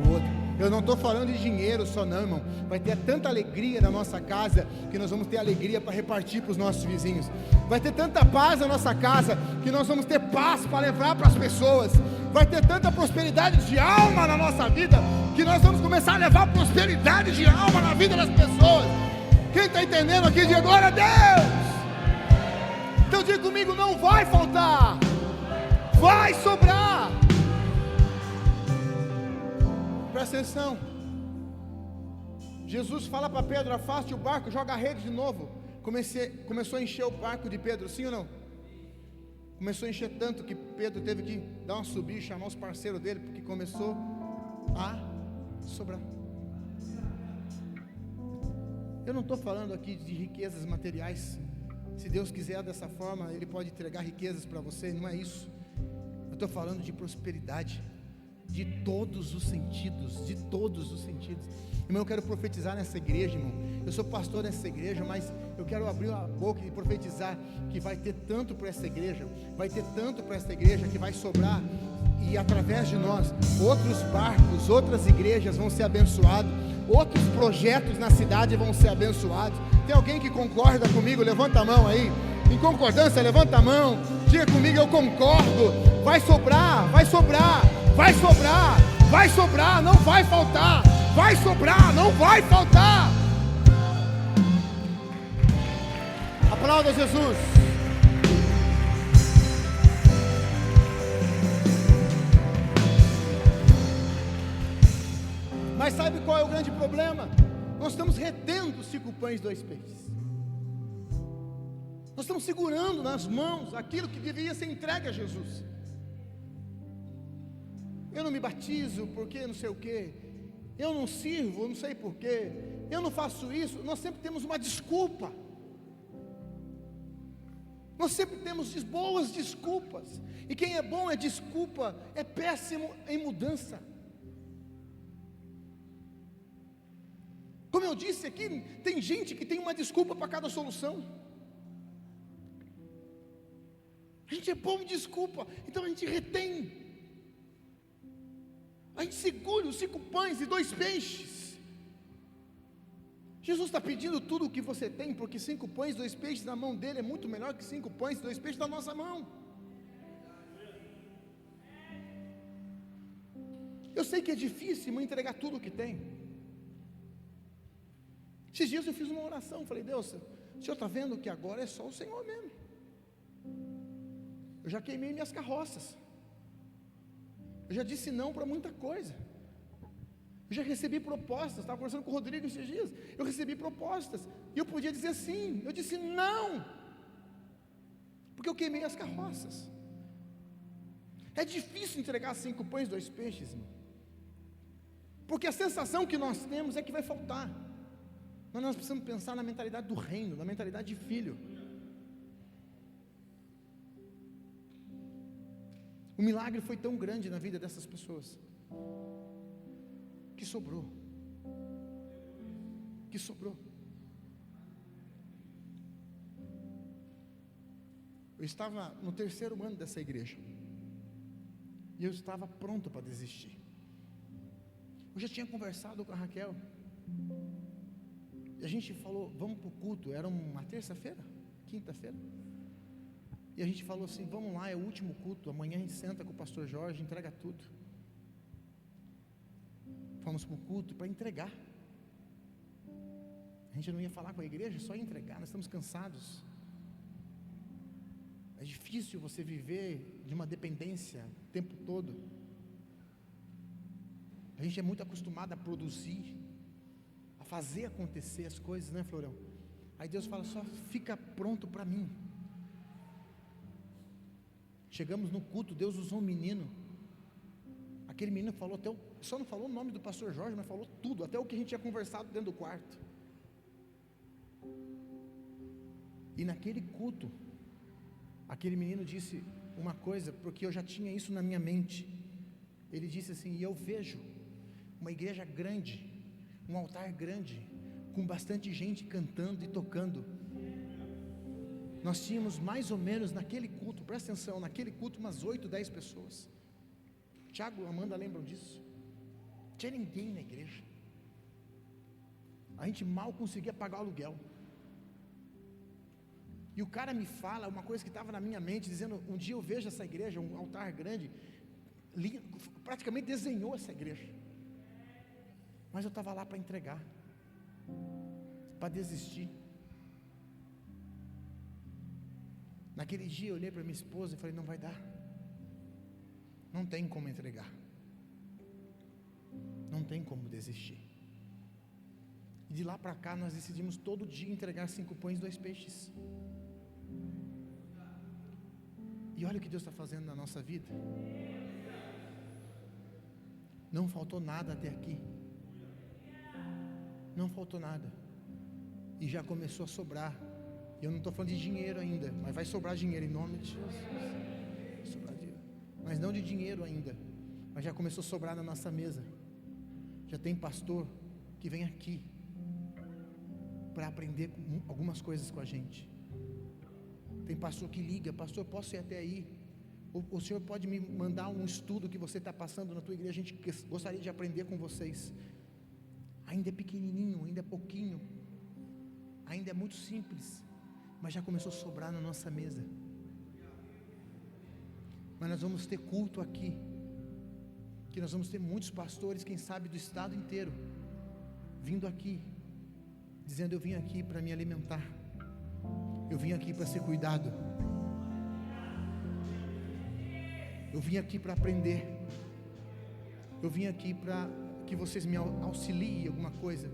S1: o outro. Eu não estou falando de dinheiro só não, irmão. Vai ter tanta alegria na nossa casa, que nós vamos ter alegria para repartir para os nossos vizinhos. Vai ter tanta paz na nossa casa, que nós vamos ter paz para levar para as pessoas. Vai ter tanta prosperidade de alma na nossa vida, que nós vamos começar a levar prosperidade de alma na vida das pessoas. Quem está entendendo aqui, diga glória a Deus. Então diga comigo: não vai faltar, vai sobrar. Presta atenção. Jesus fala para Pedro: afaste o barco, joga a rede de novo. Começou a encher o barco de Pedro, sim ou não? Começou a encher tanto que Pedro teve que dar uma subida e chamar os parceiros dele, porque começou a sobrar. Eu não estou falando aqui de riquezas materiais. Se Deus quiser dessa forma, Ele pode entregar riquezas para você, não é isso. Eu estou falando de prosperidade, de todos os sentidos, de todos os sentidos. Irmão, eu quero profetizar nessa igreja, irmão. Eu sou pastor nessa igreja, mas eu quero abrir a boca e profetizar que vai ter tanto para essa igreja, vai ter tanto para essa igreja que vai sobrar, e através de nós, outros barcos, outras igrejas vão ser abençoados, outros projetos na cidade vão ser abençoados. Tem alguém que concorda comigo? Levanta a mão aí. Em concordância, levanta a mão. Diga comigo, eu concordo. Vai sobrar, vai sobrar, vai sobrar, vai sobrar, não vai faltar. Vai sobrar, não vai faltar. Aplauda Jesus. Mas sabe qual é o grande problema? Nós estamos retendo 5 pães e 2 peixes. Nós estamos segurando nas mãos aquilo que deveria ser entregue a Jesus. Eu não me batizo porque não sei o quê. Eu não sirvo, não sei porquê. Eu não faço isso. Nós sempre temos uma desculpa. Nós sempre temos boas desculpas. E quem é bom é desculpa, é péssimo em mudança. Como eu disse aqui, tem gente que tem uma desculpa para cada solução. A gente é bom em desculpa, então a gente retém. A gente segura os 5 pães e 2 peixes. Jesus está pedindo tudo o que você tem, porque 5 pães e 2 peixes na mão dele é muito melhor que 5 pães e 2 peixes na nossa mão. Eu sei que é difícil entregar tudo o que tem. Esses dias eu fiz uma oração, falei: Deus, o Senhor está vendo que agora é só o Senhor mesmo. Eu já queimei minhas carroças, eu já disse não para muita coisa, eu já recebi propostas. Estava conversando com o Rodrigo esses dias, eu recebi propostas, e eu podia dizer sim, eu disse não, porque eu queimei as carroças. É difícil entregar 5 pães e 2 peixes, irmão, porque a sensação que nós temos é que vai faltar. Mas nós precisamos pensar na mentalidade do reino, na mentalidade de filho. O milagre foi tão grande na vida dessas pessoas, que sobrou. Que sobrou. Eu estava no 3º ano dessa igreja, e eu estava pronto para desistir. Eu já tinha conversado com a Raquel, e a gente falou: vamos para o culto. Era uma terça-feira, quinta-feira, e a gente falou assim: vamos lá, é o último culto, amanhã a gente senta com o pastor Jorge, entrega tudo. Fomos para o culto para entregar. A gente não ia falar com a igreja, só ia entregar. Nós estamos cansados. É difícil você viver de uma dependência o tempo todo. A gente é muito acostumado a produzir, a fazer acontecer as coisas, né, Florão? Aí Deus fala: só fica pronto para mim. Chegamos no culto, Deus usou um menino. Aquele menino falou até, só não falou o nome do pastor Jorge, mas falou tudo, até o que a gente tinha conversado dentro do quarto. E naquele culto, aquele menino disse uma coisa, porque eu já tinha isso na minha mente. Ele disse assim: e eu vejo uma igreja grande, um altar grande, com bastante gente cantando e tocando. Nós tínhamos mais ou menos naquele culto, presta atenção, naquele culto umas 8, 10 pessoas. Tiago e Amanda lembram disso. Não tinha ninguém na igreja. A gente mal conseguia pagar o aluguel. E o cara me fala uma coisa que estava na minha mente, dizendo: um dia eu vejo essa igreja, um altar grande, praticamente desenhou essa igreja. Mas eu estava lá para entregar, para desistir. Naquele dia eu olhei para minha esposa e falei: não vai dar, não tem como entregar, não tem como desistir. E de lá para cá nós decidimos todo dia entregar 5 pães e 2 peixes. E olha o que Deus está fazendo na nossa vida. Não faltou nada até aqui, não faltou nada, e já começou a sobrar. Eu não estou falando de dinheiro ainda, mas vai sobrar dinheiro em nome de Jesus. Vai sobrar dinheiro. mas não de dinheiro ainda, mas já começou a sobrar na nossa mesa. Já tem pastor que vem aqui para aprender algumas coisas com a gente. Tem pastor que liga: pastor, posso ir até aí? O senhor pode me mandar um estudo que você está passando na tua igreja? A gente gostaria de aprender com vocês. Ainda é pequenininho, ainda é pouquinho, ainda é muito simples, mas já começou a sobrar na nossa mesa. Mas nós vamos ter culto aqui, que nós vamos ter muitos pastores, quem sabe do estado inteiro, vindo aqui, dizendo: eu vim aqui para me alimentar, eu vim aqui para ser cuidado, eu vim aqui para aprender, eu vim aqui para que vocês me auxiliem em alguma coisa.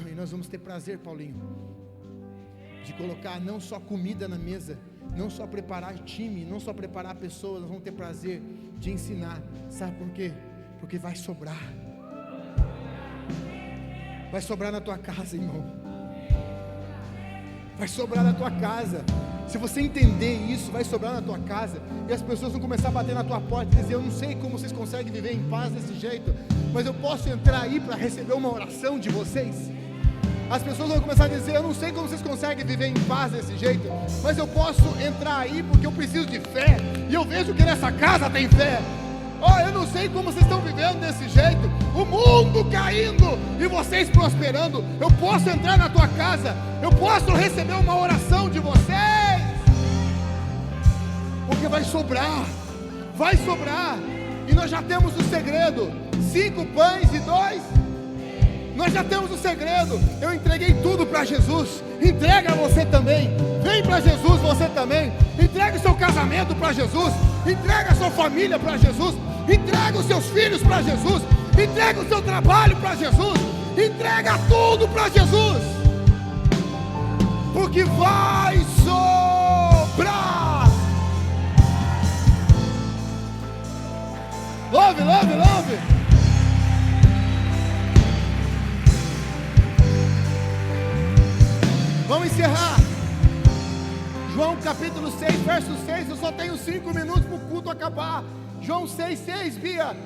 S1: E nós vamos ter prazer, Paulinho, de colocar não só comida na mesa, não só preparar time, não só preparar pessoas, nós vamos ter prazer de ensinar. Sabe por quê? Porque vai sobrar. Vai sobrar na tua casa, irmão. Vai sobrar na tua casa. Se você entender isso, vai sobrar na tua casa. E as pessoas vão começar a bater na tua porta e dizer: eu não sei como vocês conseguem viver em paz desse jeito, mas eu posso entrar aí para receber uma oração de vocês. As pessoas vão começar a dizer: eu não sei como vocês conseguem viver em paz desse jeito, mas eu posso entrar aí porque eu preciso de fé, e eu vejo que nessa casa tem fé. Eu não sei como vocês estão vivendo desse jeito, o mundo caindo e vocês prosperando. Eu posso entrar na tua casa, eu posso receber uma oração de vocês, porque vai sobrar, e nós já temos o segredo: 5 pães e 2. Nós já temos o segredo. Eu entreguei tudo para Jesus. Entrega você também. Vem para Jesus você também. Entrega o seu casamento para Jesus. Entrega a sua família para Jesus. Entrega os seus filhos para Jesus. Entrega o seu trabalho para Jesus. Entrega tudo para Jesus, porque vai sobrar. Love, love, love. Vamos encerrar. João capítulo 6, verso 6. Eu só tenho 5 minutos para o culto acabar. João 6, 6, Bia.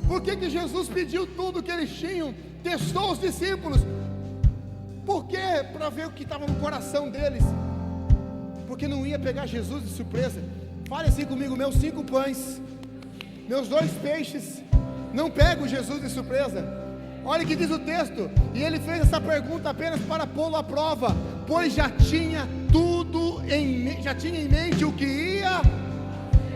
S1: Por que Jesus pediu tudo que eles tinham? Testou os discípulos. Por quê? Para ver o que estava no coração deles. Porque não ia pegar Jesus de surpresa. Fale assim comigo: meus 5 pães, meus 2 peixes, não pego Jesus de surpresa. Olha o que diz o texto: e ele fez essa pergunta apenas para pô-lo à prova, pois já tinha tudo já tinha em mente o que ia.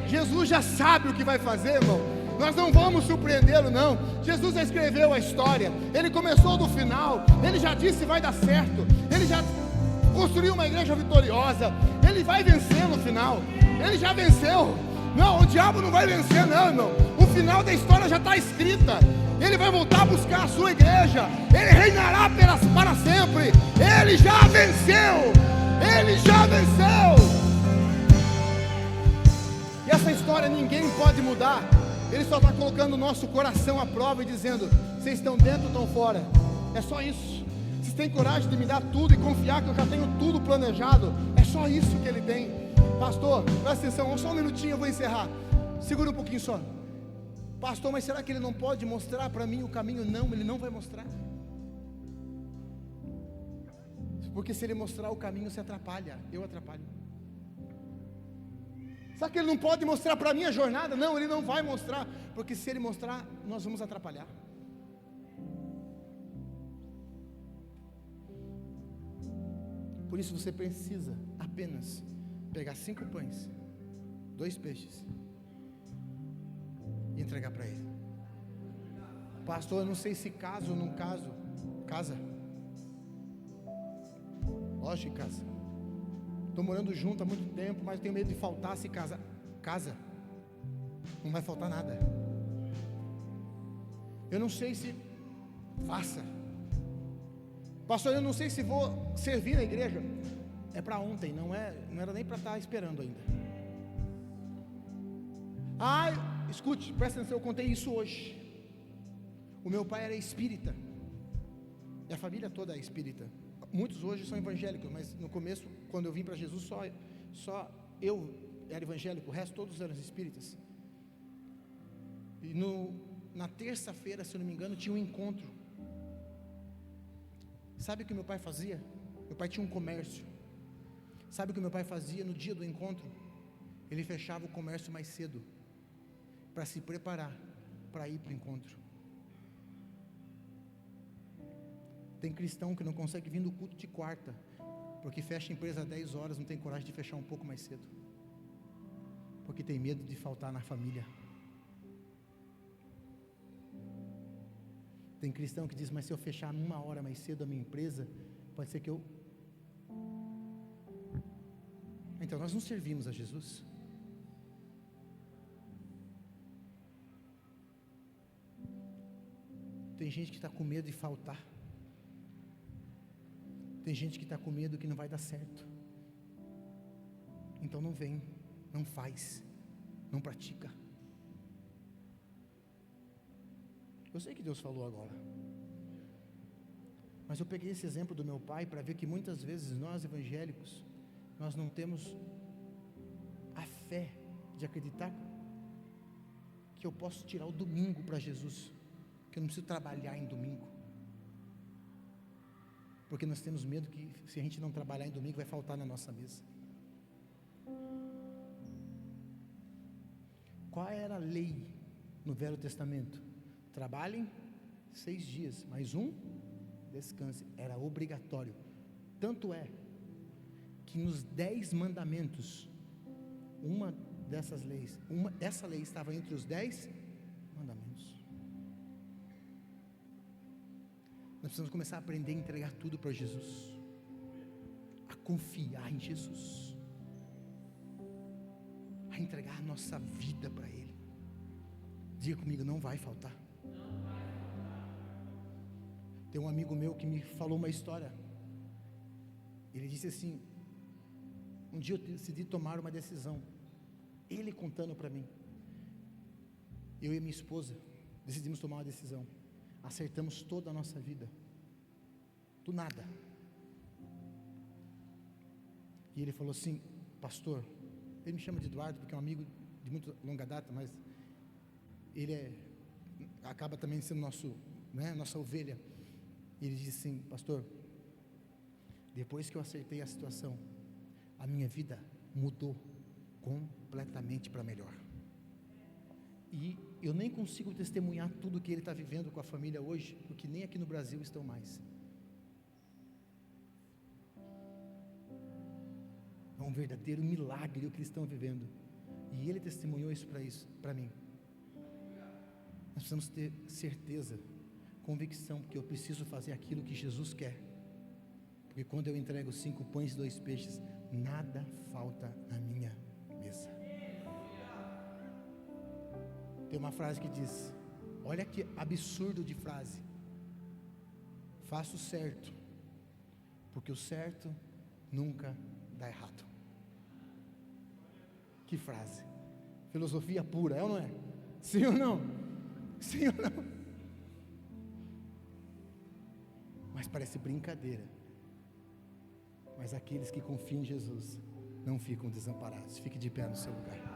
S1: Jesus já sabe o que vai fazer, irmão. Nós não vamos surpreendê-lo, não. Jesus já escreveu a história, ele começou do final, ele já disse vai dar certo, ele já construiu uma igreja vitoriosa, ele vai vencer no final, ele já venceu. Não, o diabo não vai vencer, não, irmão. O final da história já está escrita. Ele vai voltar a buscar a sua igreja, ele reinará para sempre. Ele já venceu, ele já venceu. E essa história ninguém pode mudar. Ele só está colocando o nosso coração à prova e dizendo: vocês estão dentro ou estão fora? É só isso. Vocês têm coragem de me dar tudo e confiar que eu já tenho tudo planejado? É só isso que ele tem. Pastor, presta atenção, só um minutinho, eu vou encerrar. Segura um pouquinho só. Pastor, mas será que ele não pode mostrar para mim o caminho? Não, ele não vai mostrar. Porque se ele mostrar o caminho, você atrapalha, eu atrapalho. Será que ele não pode mostrar para mim a jornada? Não, ele não vai mostrar, porque se ele mostrar, nós vamos atrapalhar. Por isso você precisa apenas pegar 5 pães, 2 peixes e entregar para ele. Pastor, eu não sei se caso ou não caso. Casa. Lógico que casa. Estou morando junto há muito tempo, mas tenho medo de faltar. Se casa. Casa. Não vai faltar nada. Eu não sei se faça. Pastor, eu não sei se vou servir na igreja. É para ontem, não era nem para estar esperando ainda. Escute, presta atenção, eu contei isso hoje. O meu pai era espírita, e a família toda é espírita. Muitos hoje são evangélicos, mas no começo, quando eu vim para Jesus, só eu era evangélico, o resto todos eram espíritas. E na terça-feira, se eu não me engano, tinha um encontro. Sabe o que meu pai fazia? Meu pai tinha um comércio. Sabe o que meu pai fazia no dia do encontro? Ele fechava o comércio mais cedo, para se preparar, para ir para o encontro. Tem cristão que não consegue vir no culto de quarta, porque fecha a empresa às 10 horas, não tem coragem de fechar um pouco mais cedo, porque tem medo de faltar na família. Tem cristão que diz, mas se eu fechar 1 hora mais cedo a minha empresa, pode ser que eu... Então nós não servimos a Jesus. Tem gente que está com medo de faltar. Tem gente que está com medo que não vai dar certo. Então não vem, não faz, não pratica. Eu sei que Deus falou agora, mas eu peguei esse exemplo do meu pai para ver que muitas vezes nós evangélicos, nós não temos a fé de acreditar que eu posso tirar o domingo para Jesus, que eu não preciso trabalhar em domingo, porque nós temos medo que se a gente não trabalhar em domingo vai faltar na nossa mesa. Qual era a lei no Velho Testamento? Trabalhem 6 dias, mais um descanse, era obrigatório. Tanto é que nos 10 mandamentos, essa lei estava entre os 10 mandamentos. Nós precisamos começar a aprender a entregar tudo para Jesus, a confiar em Jesus, a entregar a nossa vida para Ele. Diga comigo, não vai faltar. Tem um amigo meu que me falou uma história. Ele disse assim: um dia eu decidi tomar uma decisão. Ele contando para mim. Eu e minha esposa decidimos tomar uma decisão. Acertamos toda a nossa vida, do nada. E ele falou assim: pastor, ele me chama de Eduardo porque é um amigo de muito longa data, mas ele acaba também sendo nossa ovelha. E ele disse assim: pastor, depois que eu acertei a situação, a minha vida mudou completamente para melhor. E eu nem consigo testemunhar tudo que ele está vivendo com a família hoje, porque nem aqui no Brasil estão mais. É um verdadeiro milagre o que eles estão vivendo. E ele testemunhou isso para mim. Nós precisamos ter certeza, convicção, que eu preciso fazer aquilo que Jesus quer. Porque quando eu entrego 5 pães e 2 peixes, nada falta na minha mesa. Tem uma frase que diz, olha que absurdo de frase: faça o certo, porque o certo nunca dá errado. Que frase, filosofia pura, é ou não é? Sim ou não? Sim ou não? Mas parece brincadeira. Mas aqueles que confiam em Jesus não ficam desamparados. Fique de pé no seu lugar.